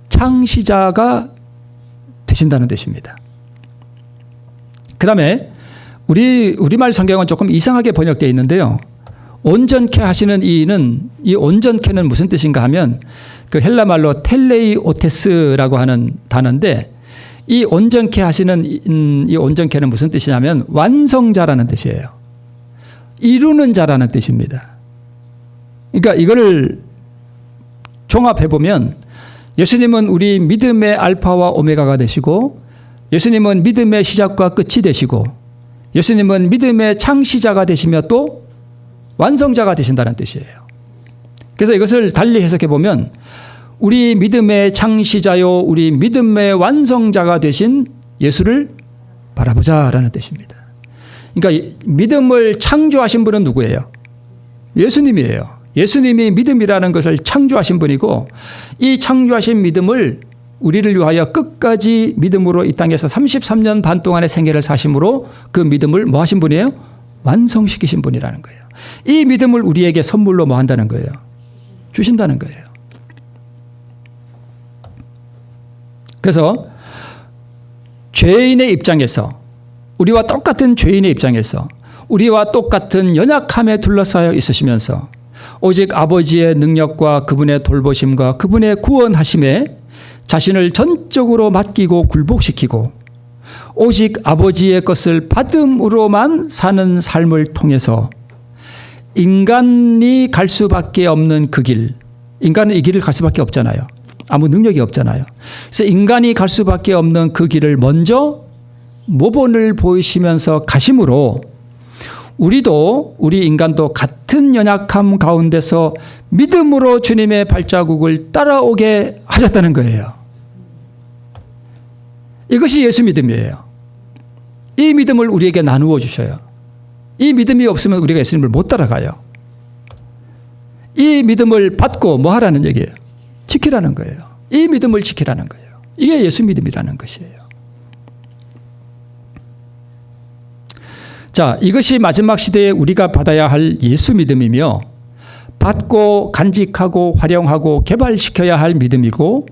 창시자가 되신다는 뜻입니다. 그 다음에 우리말 성경은 조금 이상하게 번역되어 있는데요. 온전케 하시는 이는, 이 온전케는 무슨 뜻인가 하면 그 헬라 말로 텔레이오테스라고 하는 단어인데 이 온전케 하시는 이 온전케는 무슨 뜻이냐면 완성자라는 뜻이에요. 이루는 자라는 뜻입니다. 그러니까 이거를 종합해 보면 예수님은 우리 믿음의 알파와 오메가가 되시고 예수님은 믿음의 시작과 끝이 되시고 예수님은 믿음의 창시자가 되시며 또 완성자가 되신다는 뜻이에요. 그래서 이것을 달리 해석해 보면 우리 믿음의 창시자요 우리 믿음의 완성자가 되신 예수를 바라보자라는 뜻입니다. 그러니까 믿음을 창조하신 분은 누구예요? 예수님이에요. 예수님이 믿음이라는 것을 창조하신 분이고 이 창조하신 믿음을 우리를 위하여 끝까지 믿음으로 이 땅에서 33년 반 동안의 생애를 사심으로 그 믿음을 뭐 하신 분이에요? 완성시키신 분이라는 거예요. 이 믿음을 우리에게 선물로 뭐 한다는 거예요? 주신다는 거예요. 그래서 죄인의 입장에서 우리와 똑같은 죄인의 입장에서 우리와 똑같은 연약함에 둘러싸여 있으시면서 오직 아버지의 능력과 그분의 돌보심과 그분의 구원하심에 자신을 전적으로 맡기고 굴복시키고 오직 아버지의 것을 받음으로만 사는 삶을 통해서 인간이 갈 수밖에 없는 그 길, 인간은 이 길을 갈 수밖에 없잖아요. 아무 능력이 없잖아요. 그래서 인간이 갈 수밖에 없는 그 길을 먼저 모본을 보이시면서 가심으로 우리 인간도 같은 연약함 가운데서 믿음으로 주님의 발자국을 따라오게 하셨다는 거예요. 이것이 예수 믿음이에요. 이 믿음을 우리에게 나누어 주셔요. 이 믿음이 없으면 우리가 예수님을 못 따라가요. 이 믿음을 받고 뭐 하라는 얘기예요? 지키라는 거예요. 이 믿음을 지키라는 거예요. 이게 예수 믿음이라는 것이에요. 자, 이것이 마지막 시대에 우리가 받아야 할 예수 믿음이며 받고 간직하고 활용하고 개발시켜야 할 믿음이고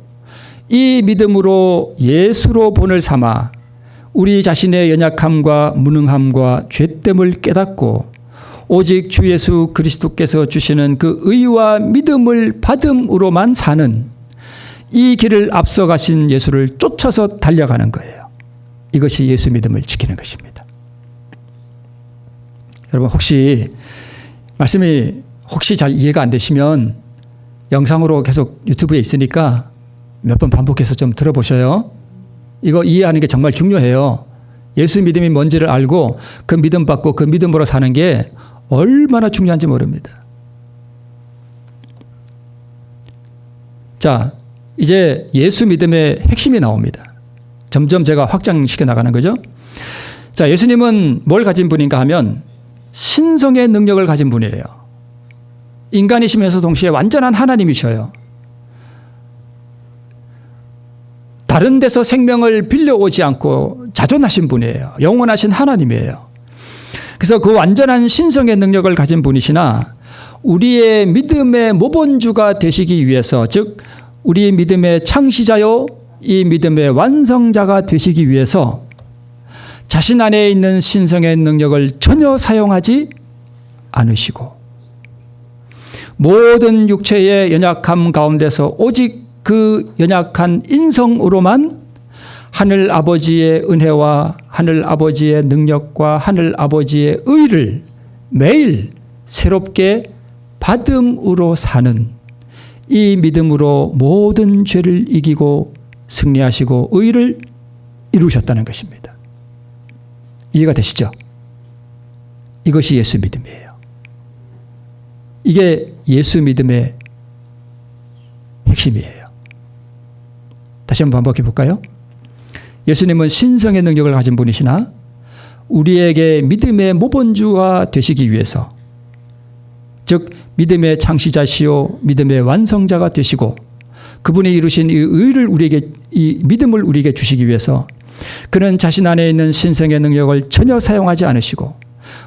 이 믿음으로 예수로 본을 삼아 우리 자신의 연약함과 무능함과 죄됨을 깨닫고 오직 주 예수 그리스도께서 주시는 그 의와 믿음을 받음으로만 사는 이 길을 앞서가신 예수를 쫓아서 달려가는 거예요. 이것이 예수 믿음을 지키는 것입니다. 여러분 혹시 말씀이 잘 이해가 안 되시면 영상으로 계속 유튜브에 있으니까 몇 번 반복해서 좀 들어보셔요. 이거 이해하는 게 정말 중요해요. 예수 믿음이 뭔지를 알고 그 믿음 받고 그 믿음으로 사는 게 얼마나 중요한지 모릅니다. 자, 이제 예수 믿음의 핵심이 나옵니다. 점점 제가 확장시켜 나가는 거죠. 자, 예수님은 뭘 가진 분인가 하면 신성의 능력을 가진 분이에요. 인간이시면서 동시에 완전한 하나님이셔요. 다른 데서 생명을 빌려오지 않고 자존하신 분이에요. 영원하신 하나님이에요. 그래서 그 완전한 신성의 능력을 가진 분이시나 우리의 믿음의 모본주가 되시기 위해서 즉 우리 믿음의 창시자요 이 믿음의 완성자가 되시기 위해서 자신 안에 있는 신성의 능력을 전혀 사용하지 않으시고 모든 육체의 연약함 가운데서 오직 그 연약한 인성으로만 하늘 아버지의 은혜와 하늘 아버지의 능력과 하늘 아버지의 의를 매일 새롭게 받음으로 사는 이 믿음으로 모든 죄를 이기고 승리하시고 의를 이루셨다는 것입니다. 이해가 되시죠? 이것이 예수 믿음이에요. 이게 예수 믿음의 핵심이에요. 다시 한번 반복해 볼까요? 예수님은 신성의 능력을 가진 분이시나 우리에게 믿음의 모본주가 되시기 위해서 즉 믿음의 창시자시요 믿음의 완성자가 되시고 그분이 이루신 이 의를 우리에게 이 믿음을 우리에게 주시기 위해서 그는 자신 안에 있는 신성의 능력을 전혀 사용하지 않으시고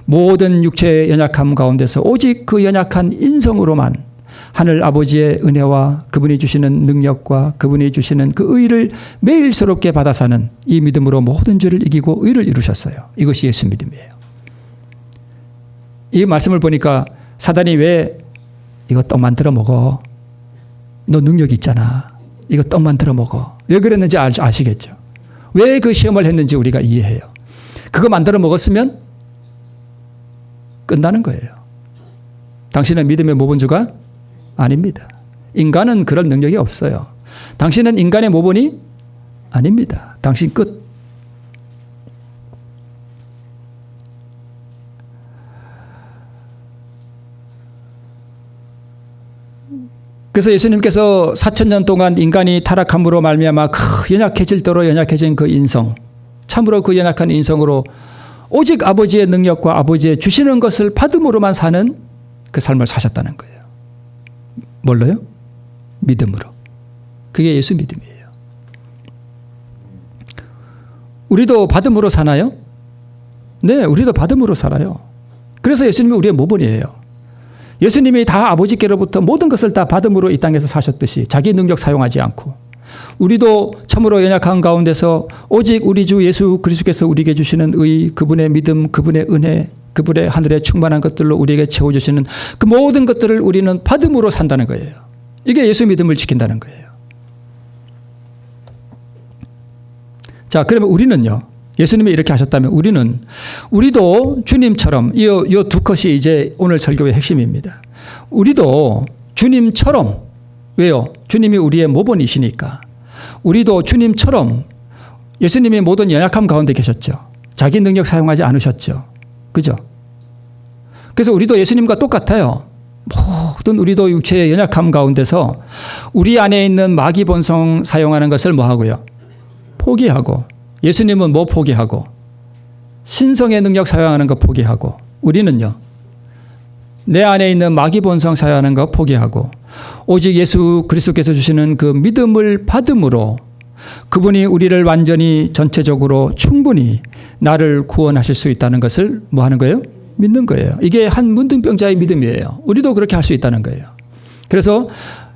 모든 육체의 연약함 가운데서 오직 그 연약한 인성으로만 하늘 아버지의 은혜와 그분이 주시는 능력과 그분이 주시는 그 의를 매일 새롭게 받아 사는 이 믿음으로 모든 죄를 이기고 의를 이루셨어요. 이것이 예수 믿음이에요. 이 말씀을 보니까 사단이 왜 이거 떡 만들어 먹어? 너 능력 있잖아. 이거 떡 만들어 먹어. 왜 그랬는지 아시겠죠? 왜 그 시험을 했는지 우리가 이해해요. 그거 만들어 먹었으면 끝나는 거예요. 당신은 믿음의 모범주가 아닙니다. 인간은 그럴 능력이 없어요. 당신은 인간의 모범이 아닙니다. 당신 끝. 그래서 예수님께서 4000년 동안 인간이 타락함으로 말미암아 연약해질 대로 연약해진 그 인성, 참으로 그 연약한 인성으로 오직 아버지의 능력과 아버지의 주시는 것을 받음으로만 사는 그 삶을 사셨다는 거예요. 뭘로요? 믿음으로. 그게 예수 믿음이에요. 우리도 받음으로 사나요? 네, 우리도 받음으로 살아요. 그래서 예수님이 우리의 모범이에요. 예수님이 다 아버지께로부터 모든 것을 다 받음으로 이 땅에서 사셨듯이 자기 능력 사용하지 않고 우리도 참으로 연약한 가운데서 오직 우리 주 예수 그리스도께서 우리에게 주시는 의, 그분의 믿음, 그분의 은혜, 그분의 하늘에 충만한 것들로 우리에게 채워주시는 그 모든 것들을 우리는 받음으로 산다는 거예요. 이게 예수 믿음을 지킨다는 거예요. 자, 그러면 우리는요. 예수님이 이렇게 하셨다면 우리도 주님처럼 이 두 컷이 이제 오늘 설교의 핵심입니다. 우리도 주님처럼, 왜요? 주님이 우리의 모본이시니까. 우리도 주님처럼 예수님이 모든 연약함 가운데 계셨죠. 자기 능력 사용하지 않으셨죠. 그죠? 그래서 우리도 예수님과 똑같아요. 모든 우리도 육체의 연약함 가운데서 우리 안에 있는 마귀 본성 사용하는 것을 뭐 하고요? 포기하고. 예수님은 뭐 포기하고? 신성의 능력 사용하는 거 포기하고. 우리는요. 내 안에 있는 마귀 본성 사용하는 거 포기하고 오직 예수 그리스도께서 주시는 그 믿음을 받음으로 그분이 우리를 완전히 전체적으로 충분히 나를 구원하실 수 있다는 것을 뭐 하는 거예요? 믿는 거예요. 이게 한 문둥병자의 믿음이에요. 우리도 그렇게 할 수 있다는 거예요. 그래서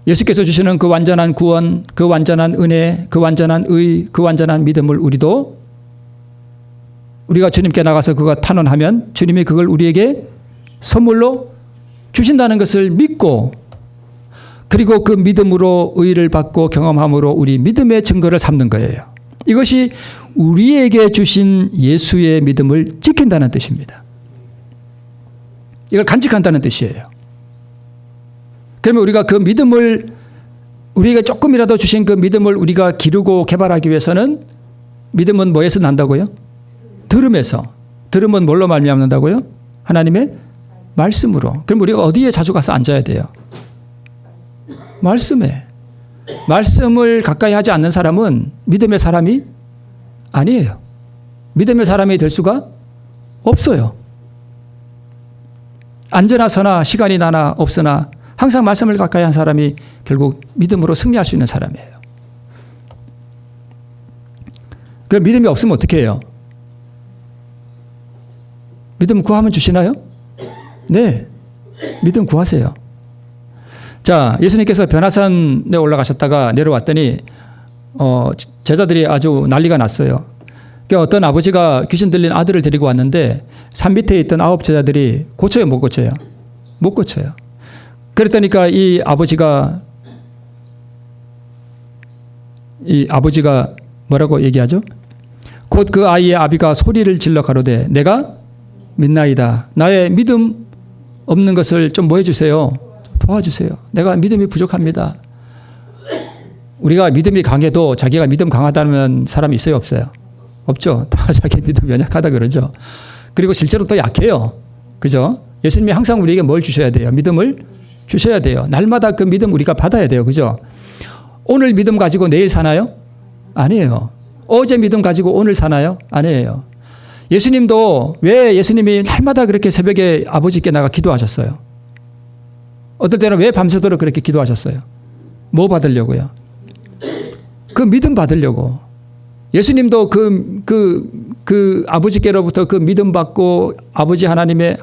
예수께서 주시는 그 완전한 구원, 그 완전한 은혜, 그 완전한 의, 그 완전한 믿음을 우리가 주님께 나가서 그거 탄원하면 주님이 그걸 우리에게 선물로 주신다는 것을 믿고 그리고 그 믿음으로 의를 받고 경험함으로 우리 믿음의 증거를 삼는 거예요. 이것이 우리에게 주신 예수의 믿음을 지킨다는 뜻입니다. 이걸 간직한다는 뜻이에요. 그러면 우리가 그 믿음을 우리에게 조금이라도 주신 그 믿음을 우리가 기르고 개발하기 위해서는 믿음은 뭐에서 난다고요? 들음에서. 들음은 뭘로 말미암는다고요? 하나님의 말씀으로. 그럼 우리가 어디에 자주 가서 앉아야 돼요? 말씀에. 말씀을 가까이 하지 않는 사람은 믿음의 사람이 아니에요. 믿음의 사람이 될 수가 없어요. 앉으나 서나 시간이 나나 없으나 항상 말씀을 가까이 한 사람이 결국 믿음으로 승리할 수 있는 사람이에요. 그럼 믿음이 없으면 어떻게 해요? 믿음 구하면 주시나요? 네. 믿음 구하세요. 자, 예수님께서 변화산에 올라가셨다가 내려왔더니 제자들이 아주 난리가 났어요. 그러니까 어떤 아버지가 귀신 들린 아들을 데리고 왔는데 산 밑에 있던 9 제자들이 고쳐요, 못 고쳐요? 못 고쳐요. 그랬더니까 이 아버지가 뭐라고 얘기하죠? 곧 그 아이의 아비가 소리를 질러 가로되 내가 믿나이다. 나의 믿음 없는 것을 좀 뭐 해주세요? 도와주세요. 내가 믿음이 부족합니다. 우리가 믿음이 강해도 자기가 믿음 강하다는 사람이 있어요, 없어요? 없죠. 다 자기 믿음 연약하다 그러죠. 그리고 실제로 더 약해요. 그죠? 예수님이 항상 우리에게 뭘 주셔야 돼요? 믿음을 주셔야 돼요. 날마다 그 믿음 우리가 받아야 돼요. 그죠? 오늘 믿음 가지고 내일 사나요? 아니에요. 어제 믿음 가지고 오늘 사나요? 아니에요. 예수님도 왜 예수님이 날마다 그렇게 새벽에 아버지께 나가 기도하셨어요? 어떨 때는 왜 밤새도록 그렇게 기도하셨어요? 뭐 받으려고요? 그 믿음 받으려고. 예수님도 그 아버지께로부터 그 믿음 받고 아버지 하나님의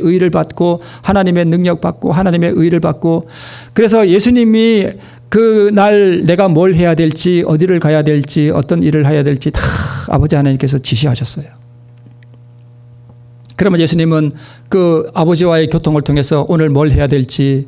의를 받고 하나님의 능력 받고 하나님의 의를 받고 그래서 예수님이 그 날 내가 뭘 해야 될지 어디를 가야 될지 어떤 일을 해야 될지 다 아버지 하나님께서 지시하셨어요. 그러면 예수님은 그 아버지와의 교통을 통해서 오늘 뭘 해야 될지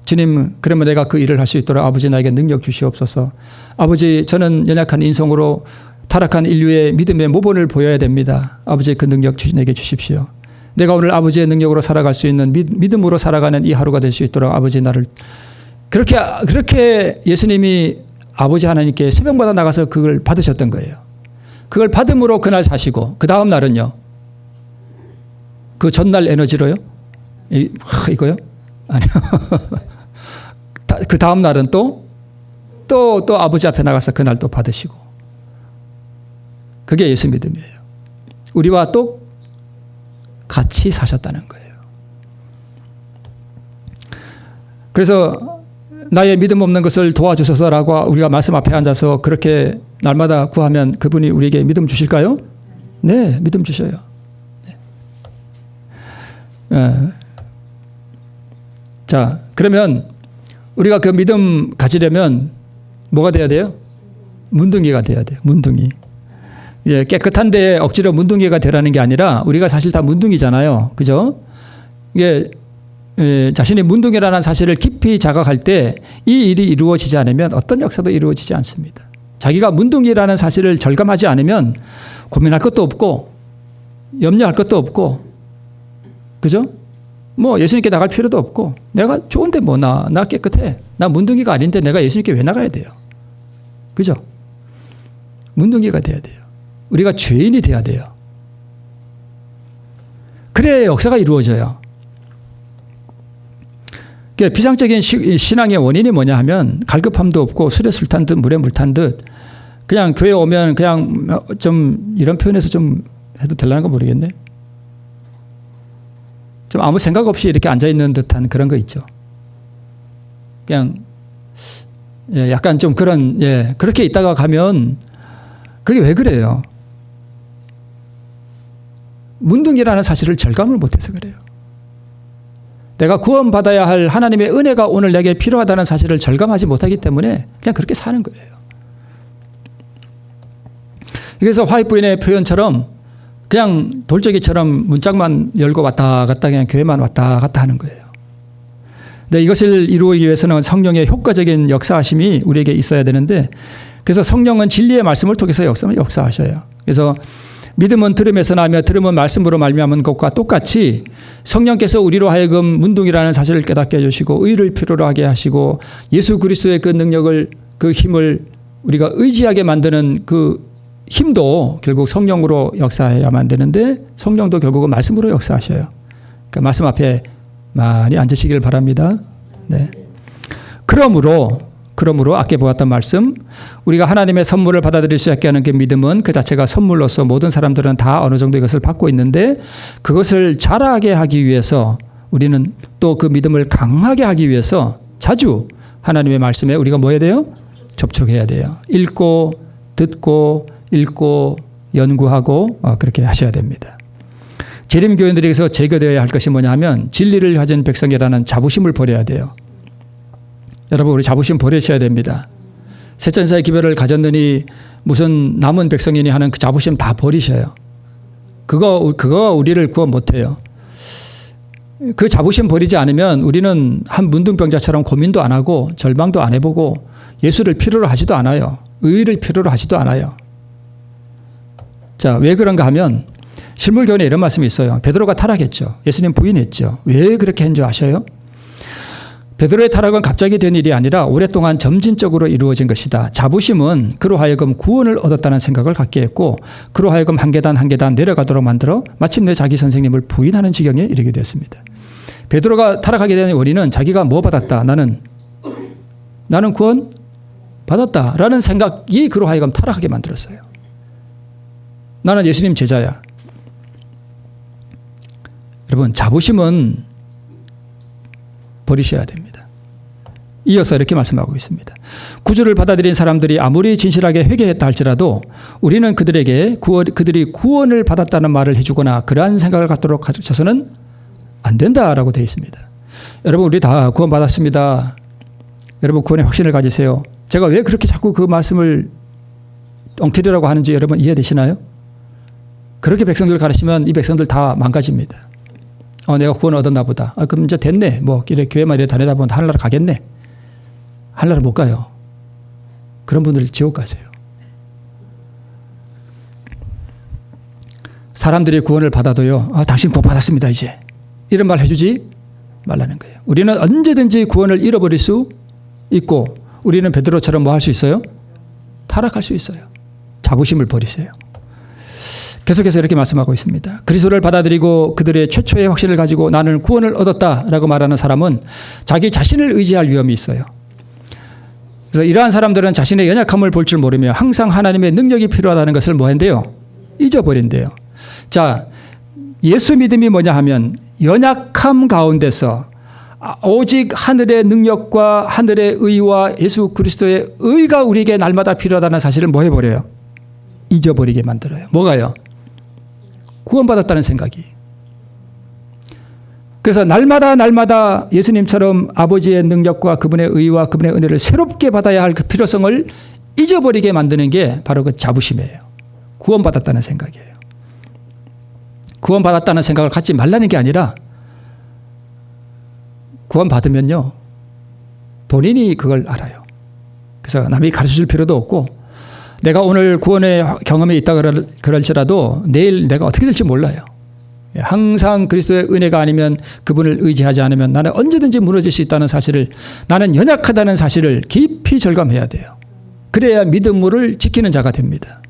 주님, 그러면 내가 그 일을 할 수 있도록 아버지 나에게 능력 주시옵소서. 아버지, 저는 연약한 인성으로 타락한 인류의 믿음의 모본을 보여야 됩니다. 아버지, 그 능력 내게 주십시오. 내가 오늘 아버지의 능력으로 살아갈 수 있는 믿음으로 살아가는 이 하루가 될 수 있도록 아버지 나를 그렇게 예수님이 아버지 하나님께 새벽마다 나가서 그걸 받으셨던 거예요. 그걸 받음으로 그날 사시고 그 다음 날은요. 그 전날 에너지로요? 이거요? 아니요. 그 다음 날은 또 아버지 앞에 나가서 그날 또 받으시고. 그게 예수 믿음이에요. 우리와 또 같이 사셨다는 거예요. 그래서 나의 믿음 없는 것을 도와주소서라고 우리가 말씀 앞에 앉아서 그렇게 날마다 구하면 그분이 우리에게 믿음 주실까요? 네, 믿음 주셔요. 네. 자, 그러면 우리가 그 믿음 가지려면 뭐가 돼야 돼요? 문둥이가 돼야 돼요. 문둥이. 이제 깨끗한데 억지로 문둥이가 되라는 게 아니라 우리가 사실 다 문둥이잖아요. 그죠? 이게 자신이 문둥이라는 사실을 깊이 자각할 때 이 일이 이루어지지 않으면 어떤 역사도 이루어지지 않습니다. 자기가 문둥이라는 사실을 절감하지 않으면 고민할 것도 없고 염려할 것도 없고, 그죠? 뭐 예수님께 나갈 필요도 없고, 내가 좋은데 뭐 나 깨끗해. 나 문둥이가 아닌데 내가 예수님께 왜 나가야 돼요? 그죠? 문둥이가 돼야 돼요. 우리가 죄인이 돼야 돼요. 그래야 역사가 이루어져요. 비상적인 신앙의 원인이 뭐냐 하면 갈급함도 없고 술에 술 탄 듯 물에 물 탄 듯 그냥 교회 오면 그냥 좀 이런 표현에서 좀 해도 되려는 거 모르겠네. 좀 아무 생각 없이 이렇게 앉아있는 듯한 그런 거 있죠. 그냥 약간 좀 그런 그렇게 있다가 가면 그게 왜 그래요? 문둥이라는 사실을 절감을 못해서 그래요. 내가 구원받아야 할 하나님의 은혜가 오늘 내게 필요하다는 사실을 절감하지 못하기 때문에 그냥 그렇게 사는 거예요. 그래서 화이트 부인의 표현처럼 그냥 돌적이처럼 문짝만 열고 왔다 갔다 그냥 교회만 왔다 갔다 하는 거예요. 근데 이것을 이루기 위해서는 성령의 효과적인 역사하심이 우리에게 있어야 되는데, 그래서 성령은 진리의 말씀을 통해서 역사하셔요. 그래서 믿음은 들음에서 나며 들음은 말씀으로 말미암은 것과 똑같이 성령께서 우리로 하여금 문둥이라는 사실을 깨닫게 해주시고 의를 필요로 하게 하시고 예수 그리스도의 그 능력을, 그 힘을 우리가 의지하게 만드는 그 힘도 결국 성령으로 역사해야만 되는데 성령도 결국은 말씀으로 역사하셔요. 그러니까 말씀 앞에 많이 앉으시길 바랍니다. 네. 그러므로 아까 보았던 말씀, 우리가 하나님의 선물을 받아들일 수 있게 하는 그 믿음은 그 자체가 선물로서 모든 사람들은 다 어느 정도 이것을 받고 있는데, 그것을 자라게 하기 위해서 우리는 또 그 믿음을 강하게 하기 위해서 자주 하나님의 말씀에 우리가 뭐 해야 돼요? 접촉해야 돼요. 읽고 듣고 연구하고 그렇게 하셔야 됩니다. 재림교인들에게서 제거되어야 할 것이 뭐냐 하면 진리를 가진 백성이라는 자부심을 버려야 돼요. 여러분, 우리 자부심 버리셔야 됩니다. 세천사의 기별을 가졌느니 무슨 남은 백성이니 하는 그 자부심 다 버리셔요. 그거 우리를 구원 못해요. 그 자부심 버리지 않으면 우리는 한 문둥병자처럼 고민도 안 하고 절망도 안 해보고 예수를 필요로 하지도 않아요. 의를 필요로 하지도 않아요. 자, 왜 그런가 하면 실물교훈에 이런 말씀이 있어요. 베드로가 타락했죠. 예수님 부인했죠. 왜 그렇게 한 줄 아셔요? 베드로의 타락은 갑자기 된 일이 아니라 오랫동안 점진적으로 이루어진 것이다. 자부심은 그로 하여금 구원을 얻었다는 생각을 갖게 했고 그로 하여금 한 계단 한 계단 내려가도록 만들어 마침내 자기 선생님을 부인하는 지경에 이르게 되었습니다. 베드로가 타락하게 된 원인은 자기가 뭐 받았다. 나는 구원 받았다라는 생각이 그로 하여금 타락하게 만들었어요. 나는 예수님 제자야. 여러분, 자부심은 버리셔야 됩니다. 이어서 이렇게 말씀하고 있습니다. 구주를 받아들인 사람들이 아무리 진실하게 회개했다 할지라도 우리는 그들에게 그들이 구원을 받았다는 말을 해주거나 그러한 생각을 갖도록 하셔서는 안 된다라고 되어 있습니다. 여러분, 우리 다 구원 받았습니다. 여러분, 구원의 확신을 가지세요. 제가 왜 그렇게 자꾸 그 말씀을 엉터리라고 하는지 여러분 이해되시나요? 그렇게 백성들 가르치면 이 백성들 다 망가집니다. 내가 구원 얻었나 보다. 그럼 이제 됐네. 뭐 이렇게 교회만 이렇게 다니다 보면 하늘나라 가겠네. 하늘나라 못 가요. 그런 분들 지옥 가세요. 사람들이 구원을 받아도요. 당신 구원 받았습니다 이제. 이런 말 해주지 말라는 거예요. 우리는 언제든지 구원을 잃어버릴 수 있고 우리는 베드로처럼 뭐 할 수 있어요? 타락할 수 있어요. 자부심을 버리세요. 계속해서 이렇게 말씀하고 있습니다. 그리스도를 받아들이고 그들의 최초의 확신을 가지고 나는 구원을 얻었다라고 말하는 사람은 자기 자신을 의지할 위험이 있어요. 그래서 이러한 사람들은 자신의 연약함을 볼 줄 모르며 항상 하나님의 능력이 필요하다는 것을 뭐 한대요? 잊어버린대요. 자, 예수 믿음이 뭐냐 하면 연약함 가운데서 오직 하늘의 능력과 하늘의 의와 예수 그리스도의 의가 우리에게 날마다 필요하다는 사실을 뭐 해버려요? 잊어버리게 만들어요. 뭐가요? 구원받았다는 생각이. 그래서 날마다 예수님처럼 아버지의 능력과 그분의 의와 그분의 은혜를 새롭게 받아야 할 그 필요성을 잊어버리게 만드는 게 바로 그 자부심이에요. 구원받았다는 생각이에요. 구원받았다는 생각을 갖지 말라는 게 아니라 구원받으면요. 본인이 그걸 알아요. 그래서 남이 가르쳐줄 필요도 없고 내가 오늘 구원의 경험이 있다 그럴지라도 내일 내가 어떻게 될지 몰라요. 항상 그리스도의 은혜가 아니면 그분을 의지하지 않으면 나는 언제든지 무너질 수 있다는 사실을 나는 연약하다는 사실을 깊이 절감해야 돼요. 그래야 믿음을 지키는 자가 됩니다.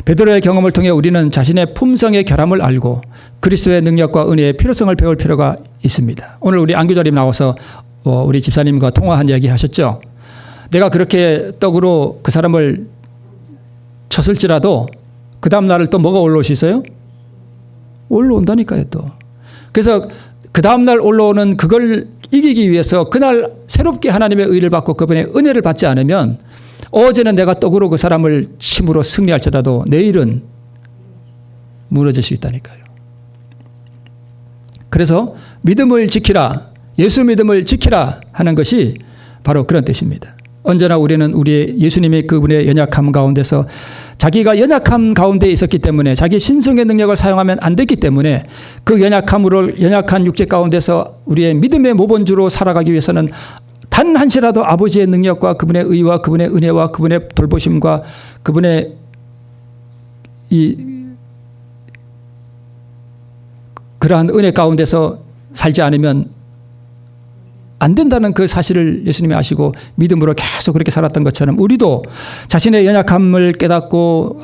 베드로의 경험을 통해 우리는 자신의 품성의 결함을 알고 그리스도의 능력과 은혜의 필요성을 배울 필요가 있습니다. 오늘 우리 안교자님 나와서 우리 집사님과 통화한 이야기 하셨죠. 내가 그렇게 떡으로 그 사람을 쳤을지라도 그 다음 날을 또 뭐가 올라올 수 있어요? 올라온다니까요 또. 그래서 그 다음 날 올라오는 그걸 이기기 위해서 그날 새롭게 하나님의 의를 받고 그분의 은혜를 받지 않으면 어제는 내가 떡으로 그 사람을 침으로 승리할지라도 내일은 무너질 수 있다니까요. 그래서 믿음을 지키라, 예수 믿음을 지키라 하는 것이 바로 그런 뜻입니다. 언제나 우리는 우리의 예수님의 그분의 연약함 가운데서 자기가 연약함 가운데 있었기 때문에 자기 신성의 능력을 사용하면 안 됐기 때문에 그 연약한 육체 가운데서 우리의 믿음의 모범주로 살아가기 위해서는 단 한시라도 아버지의 능력과 그분의 의와 그분의 은혜와 그분의 돌보심과 그분의 그러한 은혜 가운데서 살지 않으면 안 된다는 그 사실을 예수님이 아시고 믿음으로 계속 그렇게 살았던 것처럼 우리도 자신의 연약함을 깨닫고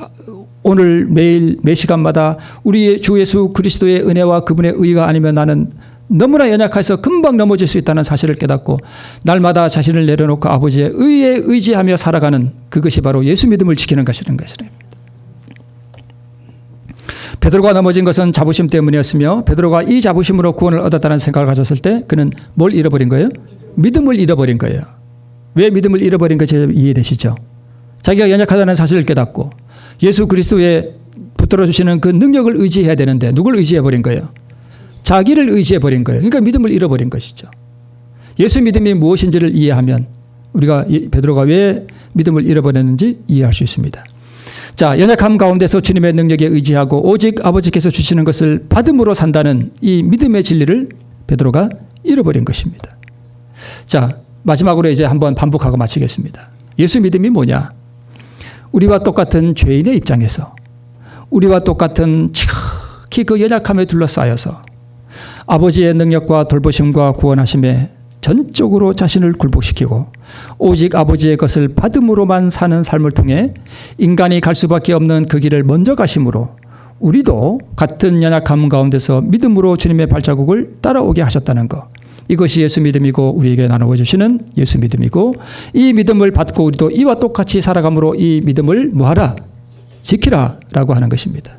오늘 매일 매 시간마다 우리의 주 예수 그리스도의 은혜와 그분의 의가 아니면 나는 너무나 연약해서 금방 넘어질 수 있다는 사실을 깨닫고 날마다 자신을 내려놓고 아버지의 의에 의지하며 살아가는 그것이 바로 예수 믿음을 지키는 것이라는 것입니다. 베드로가 넘어진 것은 자부심 때문이었으며 베드로가 이 자부심으로 구원을 얻었다는 생각을 가졌을 때 그는 뭘 잃어버린 거예요? 믿음을 잃어버린 거예요. 왜 믿음을 잃어버린 건지 이해되시죠? 자기가 연약하다는 사실을 깨닫고 예수 그리스도에 붙들어 주시는 그 능력을 의지해야 되는데 누굴 의지해버린 거예요? 자기를 의지해버린 거예요. 그러니까 믿음을 잃어버린 것이죠. 예수 믿음이 무엇인지를 이해하면 우리가 베드로가 왜 믿음을 잃어버렸는지 이해할 수 있습니다. 자, 연약함 가운데서 주님의 능력에 의지하고 오직 아버지께서 주시는 것을 받음으로 산다는 이 믿음의 진리를 베드로가 잃어버린 것입니다. 자, 마지막으로 이제 한번 반복하고 마치겠습니다. 예수 믿음이 뭐냐? 우리와 똑같은 죄인의 입장에서 우리와 똑같은 지극히 그 연약함에 둘러싸여서 아버지의 능력과 돌보심과 구원하심에 전적으로 자신을 굴복시키고 오직 아버지의 것을 받음으로만 사는 삶을 통해 인간이 갈 수밖에 없는 그 길을 먼저 가심으로 우리도 같은 연약함 가운데서 믿음으로 주님의 발자국을 따라오게 하셨다는 것. 이것이 예수 믿음이고 우리에게 나누어 주시는 예수 믿음이고 이 믿음을 받고 우리도 이와 똑같이 살아감으로 이 믿음을 뭐하라? 지키라 라고 하는 것입니다.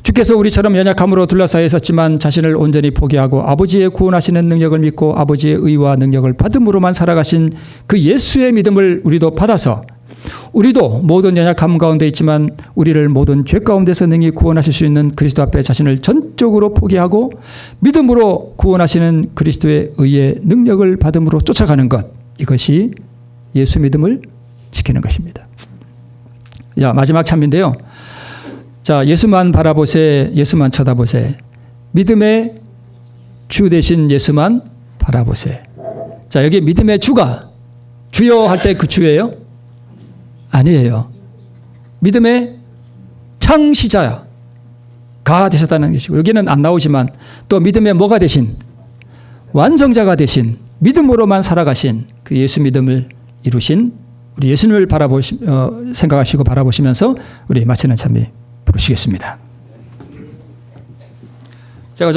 주께서 우리처럼 연약함으로 둘러싸여 있었지만 자신을 온전히 포기하고 아버지의 구원하시는 능력을 믿고 아버지의 의와 능력을 받음으로만 살아가신 그 예수의 믿음을 우리도 받아서 우리도 모든 연약함 가운데 있지만 우리를 모든 죄 가운데서 능히 구원하실 수 있는 그리스도 앞에 자신을 전적으로 포기하고 믿음으로 구원하시는 그리스도의 의의 능력을 받음으로 쫓아가는 것. 이것이 예수 믿음을 지키는 것입니다. 자, 마지막 참인데요. 자, 예수만 바라보세, 예수만 쳐다보세. 믿음의 주 되신 예수만 바라보세. 자, 여기 믿음의 주가 주여 할 때 그 주예요? 아니에요. 믿음의 창시자가 되셨다는 것이고, 여기는 안 나오지만 또 믿음의 뭐가 되신? 완성자가 되신, 믿음으로만 살아가신 그 예수 믿음을 이루신 우리 예수님을 생각하시고 바라보시면서 우리 마치는 찬미 부르시겠습니다. 제가 좀